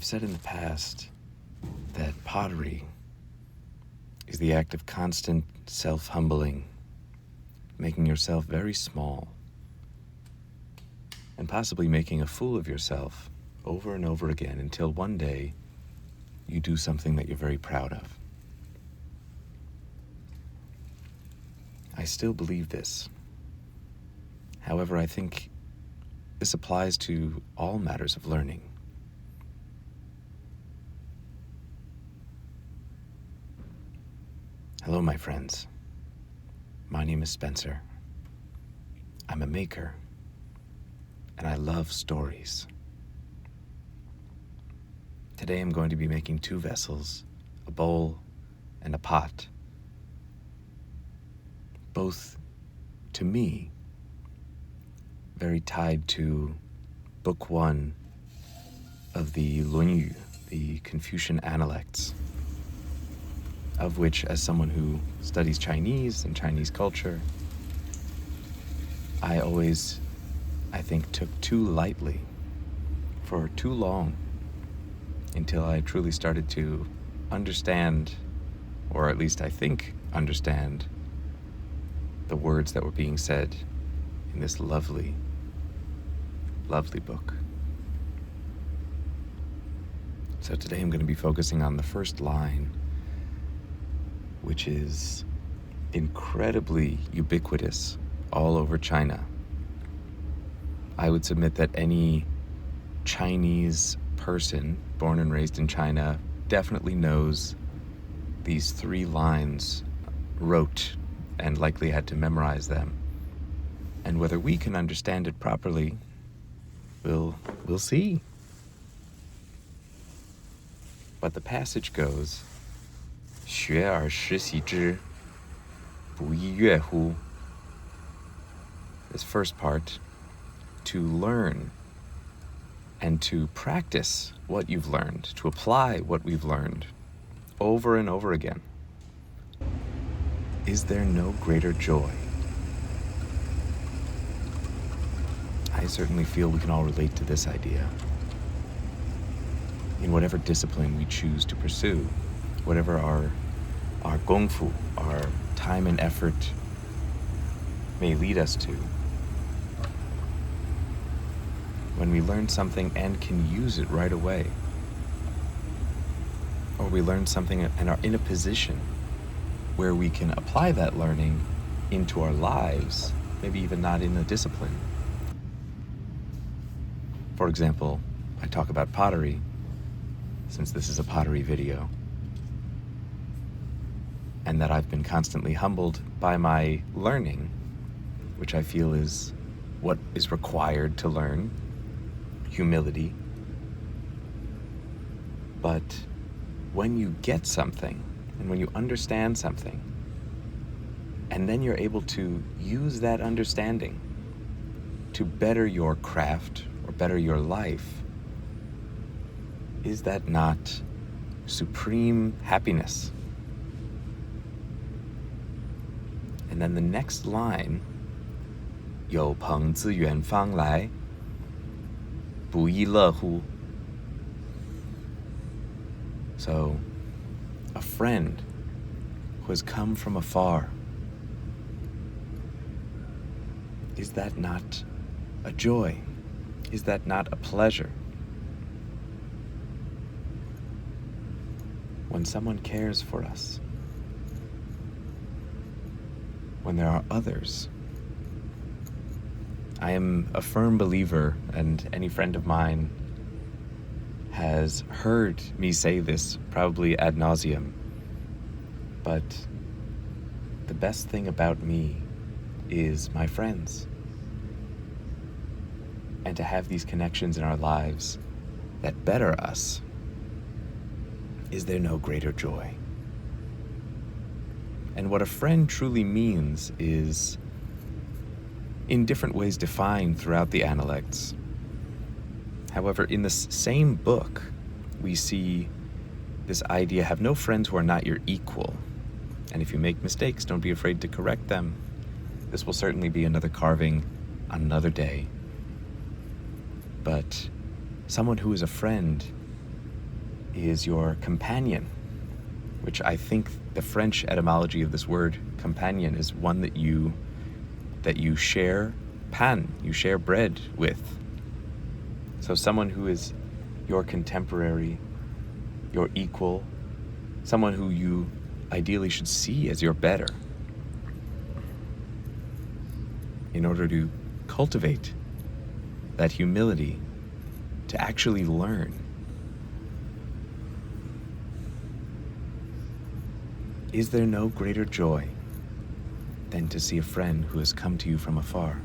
I've said in the past that pottery is the act of constant self-humbling, making yourself very small, and possibly making a fool of yourself over and over again until one day you do something that you're very proud of. I still believe this. However, I think this applies to all matters of learning. Hello, my friends. My name is Spencer. I'm a maker, and I love stories. Today I'm going to be making two vessels, a bowl and a pot. Both, to me, very tied to Book 1 of the 论语, the Confucian Analects, of which, as someone who studies Chinese and Chinese culture, I always, I think, took too lightly for too long until I truly started to understand, or at least I think understand, the words that were being said in this lovely, lovely book. So today I'm going to be focusing on the first line, which is incredibly ubiquitous all over China. I would submit that any Chinese person born and raised in China definitely knows these three lines rote and likely had to memorize them. And whether we can understand it properly, we'll see. But the passage goes, 学而时习之，不亦说乎? This first part, to learn and to practice what you've learned, to apply what we've learned over and over again. Is there no greater joy? I certainly feel we can all relate to this idea. In whatever discipline we choose to pursue, whatever our gongfu, our time and effort may lead us to, when we learn something and can use it right away, or we learn something and are in a position where we can apply that learning into our lives, maybe even not in a discipline. For example, I talk about pottery, since this is a pottery video, and that I've been constantly humbled by my learning, which I feel is what is required to learn, humility. But when you get something, and when you understand something, and then you're able to use that understanding to better your craft or better your life, is that not supreme happiness? And then the next line, 有朋自远方来，不亦乐乎? So, a friend who has come from afar, is that not a joy? Is that not a pleasure? When someone cares for us, when there are others. I am a firm believer, and any friend of mine has heard me say this probably ad nauseum, but the best thing about me is my friends. And to have these connections in our lives that better us, is there no greater joy? And what a friend truly means is, in different ways defined throughout the Analects. However, in this same book, we see this idea, have no friends who are not your equal. And if you make mistakes, don't be afraid to correct them. This will certainly be another carving on another day. But someone who is a friend is your companion, which I think the French etymology of this word companion is one that you share you share bread with. So someone who is your contemporary, your equal, someone who you ideally should see as your better, in order to cultivate that humility to actually learn. Is there no greater joy than to see a friend who has come to you from afar?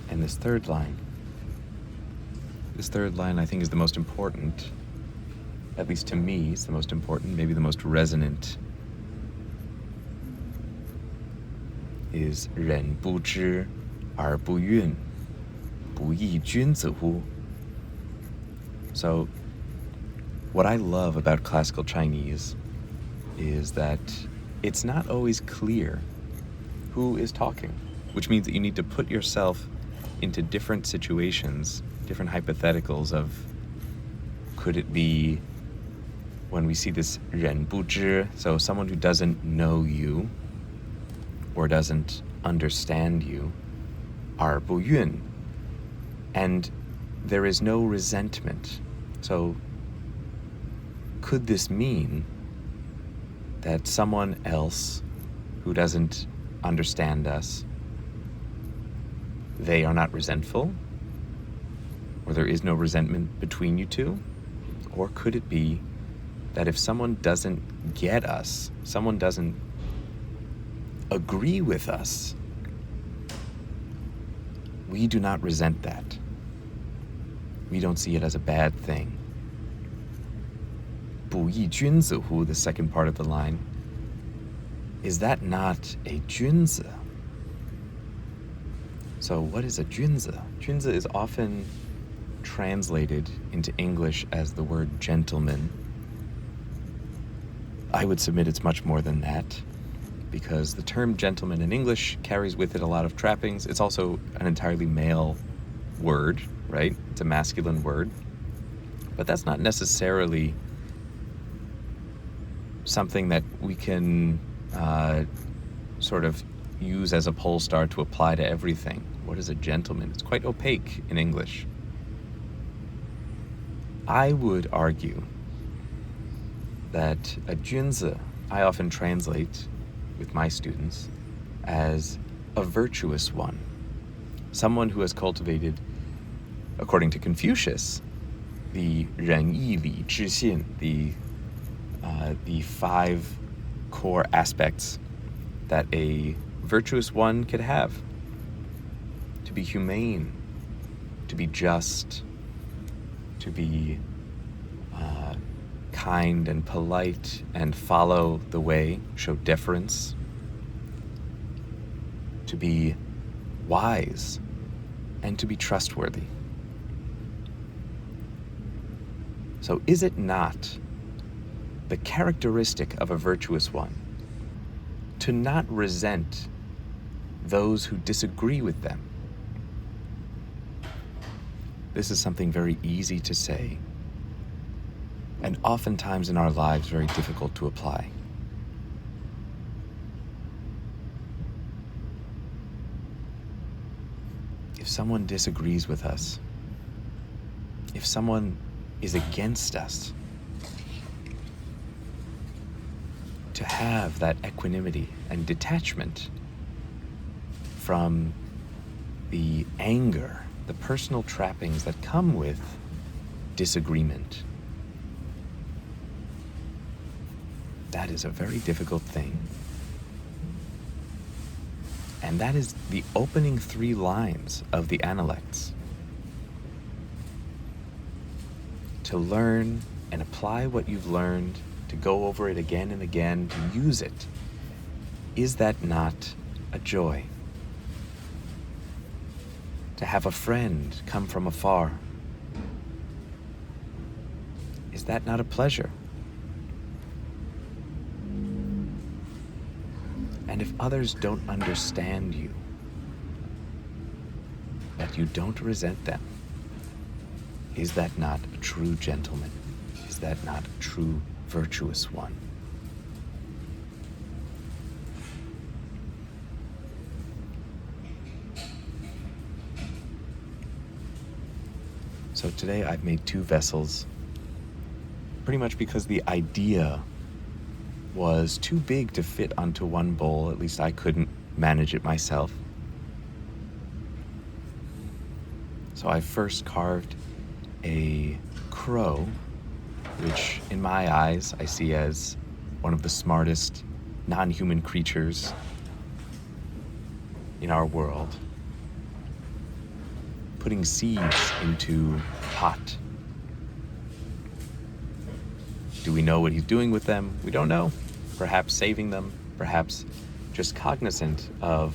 And this third line I think is the most important, at least to me, it's the most important, maybe the most resonant, is 人不知而不愠，不亦君子乎? So, what I love about classical Chinese is that it's not always clear who is talking, which means that you need to put yourself into different situations, different hypotheticals of, could it be when we see this 人不知, so someone who doesn't know you or doesn't understand you, 而不愠, and there is no resentment. So could this mean that someone else who doesn't understand us, they are not resentful? Or there is no resentment between you two? Or could it be that if someone doesn't get us, someone doesn't agree with us, we do not resent that. We don't see it as a bad thing. 不亦君子乎, the second part of the line, is that not a 君子? So what is a 君子? 君子is often translated into English as the word gentleman. I would submit it's much more than that, because the term gentleman in English carries with it a lot of trappings. It's also an entirely male word, right? It's a masculine word. But that's not necessarily something that we can sort of use as a pole star to apply to everything. What is a gentleman? It's quite opaque in English. I would argue that a 君子, I often translate with my students as a virtuous one. Someone who has cultivated, according to Confucius, the 仁义礼智信, the 5 core aspects that a virtuous one could have. To be humane, to be just, to be kind and polite and follow the way, show deference, to be wise, and to be trustworthy. So is it not the characteristic of a virtuous one to not resent those who disagree with them? This is something very easy to say, and oftentimes in our lives very difficult to apply. If someone disagrees with us, if someone is against us, to have that equanimity and detachment from the anger, the personal trappings that come with disagreement. That is a very difficult thing. And that is the opening 3 lines of the Analects. To learn and apply what you've learned, to go over it again and again, to use it. Is that not a joy? To have a friend come from afar, is that not a pleasure? And if others don't understand you, that you don't resent them, Is that not a true gentleman? Is that not a true virtuous one? So today I've made 2 vessels, pretty much because the idea was too big to fit onto one bowl. At least I couldn't manage it myself. So I first carved a crow, which in my eyes I see as one of the smartest non-human creatures in our world, putting seeds into a pot. Do we know what he's doing with them? We don't know. Perhaps saving them, perhaps just cognizant of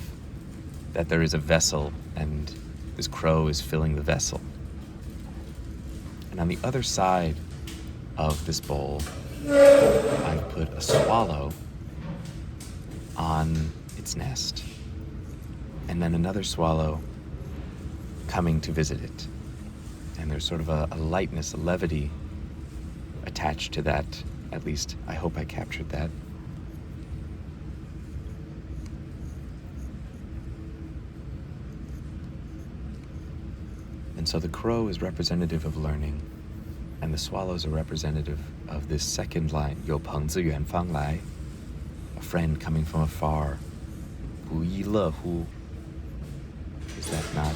that there is a vessel and this crow is filling the vessel. And on the other side of this bowl, I've put a swallow on its nest, and then another swallow coming to visit it. And there's sort of a lightness, a levity attached to that. At least I hope I captured that. And so the crow is representative of learning, and the swallows are representative of this second line, 有朋自远方来, a friend coming from afar. 不亦乐乎? Is that not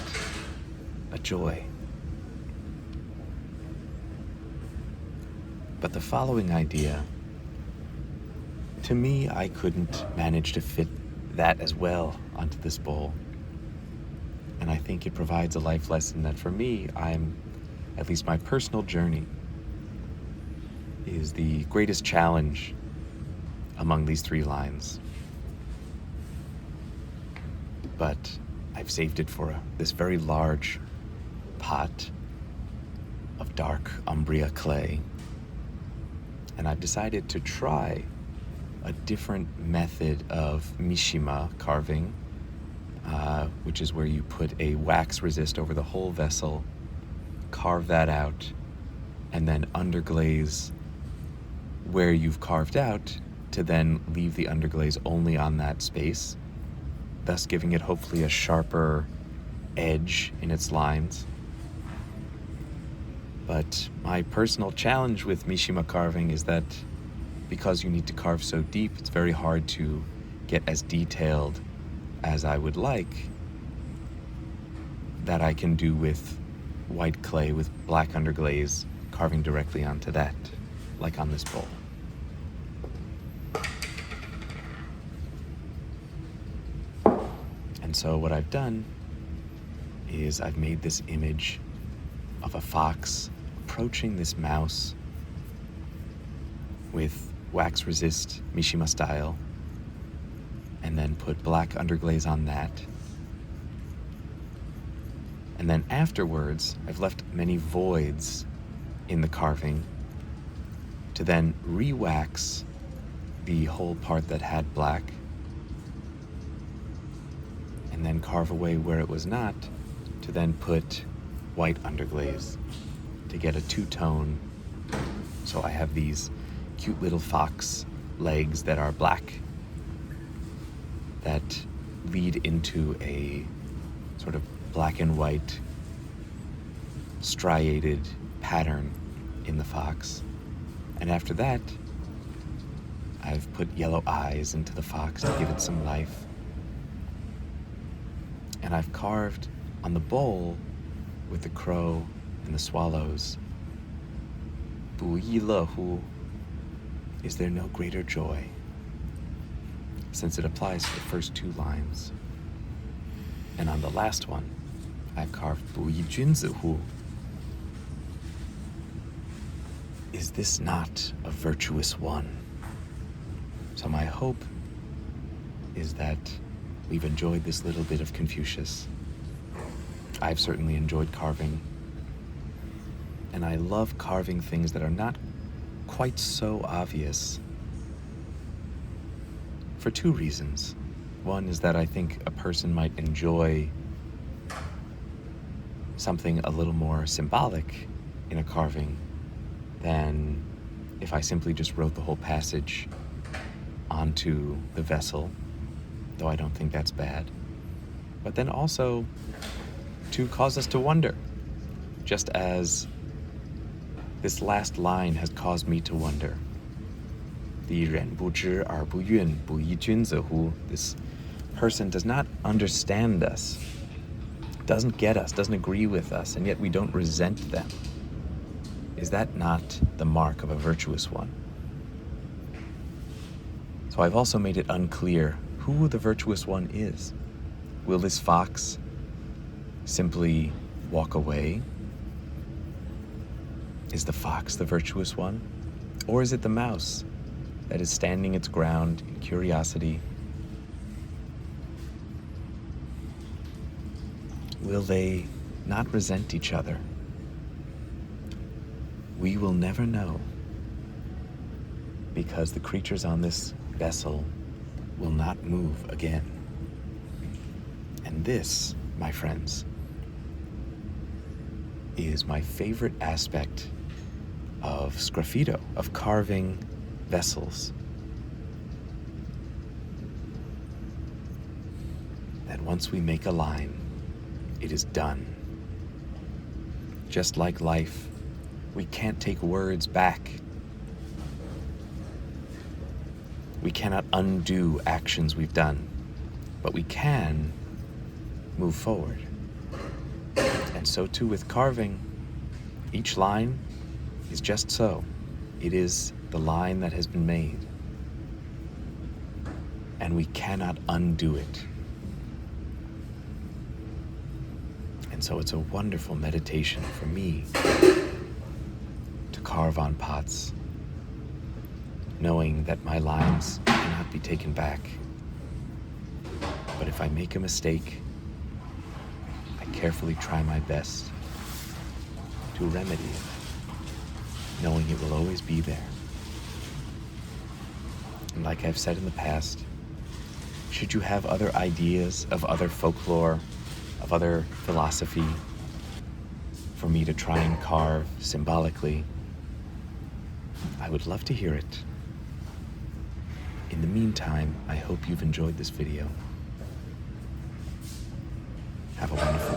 a joy? But the following idea, to me, I couldn't manage to fit that as well onto this bowl. And I think it provides a life lesson that for me, at least my personal journey, is the greatest challenge among these 3 lines. But I've saved it for this very large pot of dark umbria clay. And I've decided to try a different method of mishima carving, which is where you put a wax resist over the whole vessel, carve that out, and then underglaze where you've carved out to then leave the underglaze only on that space, thus giving it hopefully a sharper edge in its lines. But my personal challenge with mishima carving is that because you need to carve so deep, it's very hard to get as detailed as I would like that I can do with white clay with black underglaze, carving directly onto that, like on this bowl. And so what I've done is I've made this image of a fox approaching this mouse with wax resist mishima style, and then put black underglaze on that. And then afterwards, I've left many voids in the carving to then re-wax the whole part that had black, and then carve away where it was not to then put white underglaze to get a 2-tone. So I have these cute little fox legs that are black that lead into a sort of black and white striated pattern in the fox. And after that, I've put yellow eyes into the fox to give it some life. And I've carved on the bowl with the crow and the swallows, 不亦乐乎? Is there no greater joy? Since it applies to the first 2 lines. And on the last one, I've carved 不亦君子乎? Is this not a virtuous one? So my hope is that we've enjoyed this little bit of Confucius. I've certainly enjoyed carving. And I love carving things that are not quite so obvious for 2 reasons. One is that I think a person might enjoy something a little more symbolic in a carving than if I simply just wrote the whole passage onto the vessel, though I don't think that's bad. But then also to cause us to wonder, just as this last line has caused me to wonder. 敌人不知而不愠，不亦君子乎? This person does not understand us, doesn't get us, doesn't agree with us, and yet we don't resent them. Is that not the mark of a virtuous one? So I've also made it unclear who the virtuous one is. Will this fox simply walk away? Is the fox the virtuous one? Or is it the mouse that is standing its ground in curiosity? Will they not resent each other? We will never know, because the creatures on this vessel will not move again. And this, my friends, is my favorite aspect of sgraffito, of carving vessels. That once we make a line, it is done. Just like life, we can't take words back. We cannot undo actions we've done, but we can move forward. And so too with carving, each line is just so. It is the line that has been made, and we cannot undo it. And so it's a wonderful meditation for me to carve on pots, knowing that my lines cannot be taken back. But if I make a mistake, I carefully try my best to remedy it, knowing it will always be there. And like I've said in the past, should you have other ideas of other folklore, of other philosophy for me to try and carve symbolically, I would love to hear it. In the meantime, I hope you've enjoyed this video. Have a wonderful